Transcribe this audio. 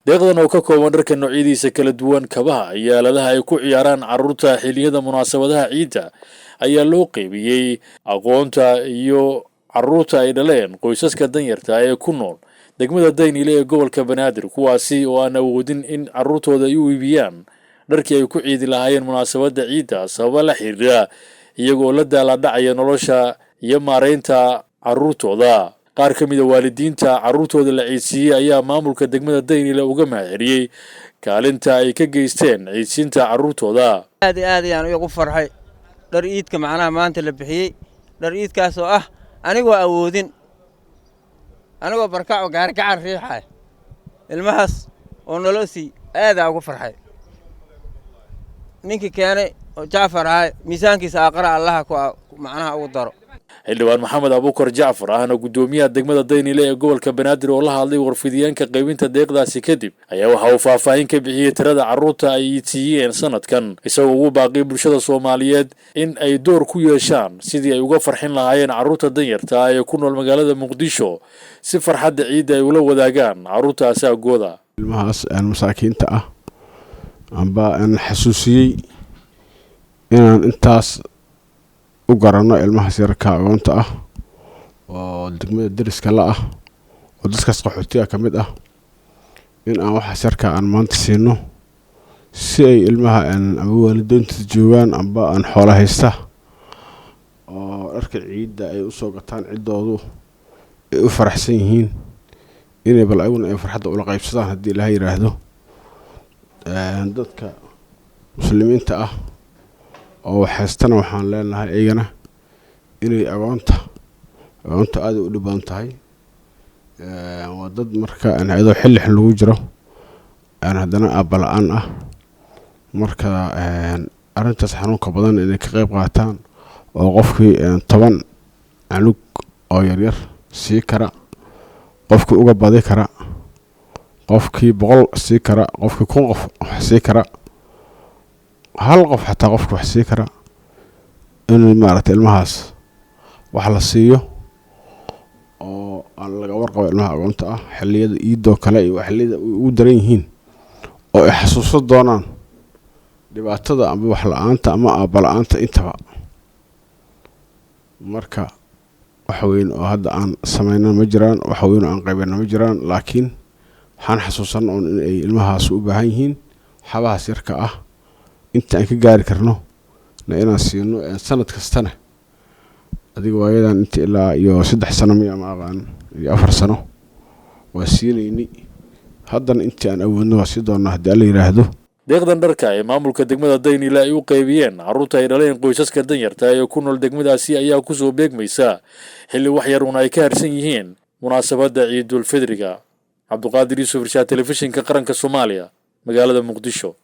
deeqdan oo ka kooban dharka noocyadiisa kala duwan kabaha iyo aaladaha ay ku ciyaaraan carruurta xilliyada munaasabadaha ciidda ayaa loo qeybiyey aqoonta iyo carruurta ay dhaleen qoysaska danyarta ee ku nool degmada Daynile ee gobolka Banaadir kuwaasi oo aan awoodin in carruurtooda ay u iibiyaan dharkii ay ku ciidi lahaayeen munaasabada ciidda sabab la xiriira iyagoo la daala dhacaya nolosha iyo maareynta carruurtooda. qaar ka mid ah waalidiinta carruurtooda la ciidsiiyey ayaa maamulka degmada Daynile uga mahadceliyey kaalinta ay ka geysteen ciidsinta carruurtooda. aad ayaan ugu farxay dhar ciidka macnaha maanta la bixiyey dhar ciidkaas oo ah anigoo awoodin anigoo barkac gaar riixay ilmahaas oo nolosii aad ugu farxay ninkii keenay oo Jaafar ahay miisaankiisa aqra Allah ku macnaha ugu daro. xildhibaan maxamed abuukar jacfar ahna gudoomiyaha degmada Daynile ee gobolka Banaadir oo la hadlay warfidiyeenka qaybinta deeqdaasi kadib ayaa waxa uu faahfaahin ka bixiyay tirada carruurta ay siiyeen sanadkan isagoo ugu baaqay bulshada Soomaaliyeed in ay door ku yeeshaan sidii ay uga farxin lahaayeen carruurta danyarta ee ku nool magaalada Muqdisho si farxadda ciidda ay ula wadaagaan carruurta asaagooda. ilmahaas aan masaakiinta ah amba aan xasuusiyey inaan intaas u garanno ilmaha yarka agoonta ah oo degmada deriska la ah oo dadkaas qaxootiga ka mid ah in aan waxa yarka aan maanta siino si ay ilmaha ama waalidiinta joogaan amba aan xoolo haysta oo dharka ciidda ay u soo gataan ciidoodu ay u faraxsan yihiin inay bal ayaguna ay farxadda ula qaybsadaan haddii Ilaahay yiraahdo. dadka muslimiinta ah oo haystana waxaan leenahay ayagana inay agoonta aad u dhiban tahay waa dad marka aan ayadoo xilli lagu jiro aan haddana abalaan ah marka arintaas xanuunka badan inay ka qayb qaataan oo qofkii 10 anug oo yar sii kara qofkii uga badi kara qofkii 100 sii kara qofkii 1000 qof sii kara hal qof xataa qofkii wax sii kara in maaragtay ilmahaas wax la siiyo oo aan laga warqabo ilmaha agoonta ah xilliyada ciiddo kale iyo xilliyada ugu daran yihiin oo ay xasuuso doonaan dhibaatada ama wax la'aanta ama aabalaanta intaba. marka wax weyn oo hadda aan sameeyno ma jiraan wax weyn oo aan qaybano ma jiraan laakiin waxaan xasuusan in ay ilmahaas u baahan yihiin xabahaas yarka ah inta aan ka gaari karno inaan siino sanad kastana adiga waayadan inta ilaa iyo 3 sano ma aqaan iyo 4 sano waa siinayni haddana inta aan awoodno waa si doonaa haddii la yiraahdo. deeqdan dharka ee maamulka degmada Daynile ay u qaybiyeen carruurta ay dhaleen qoysaska danyarta ee ku nool degmadaasi ayaa ku soo beegmaysa xilli wax yar una ay ka harsan yihiin munaasabada Ciidul Fidriga. Cabduqaadir Yuusuf Irshaad, telefishinka qaranka Soomaaliya, magaalada Muqdisho.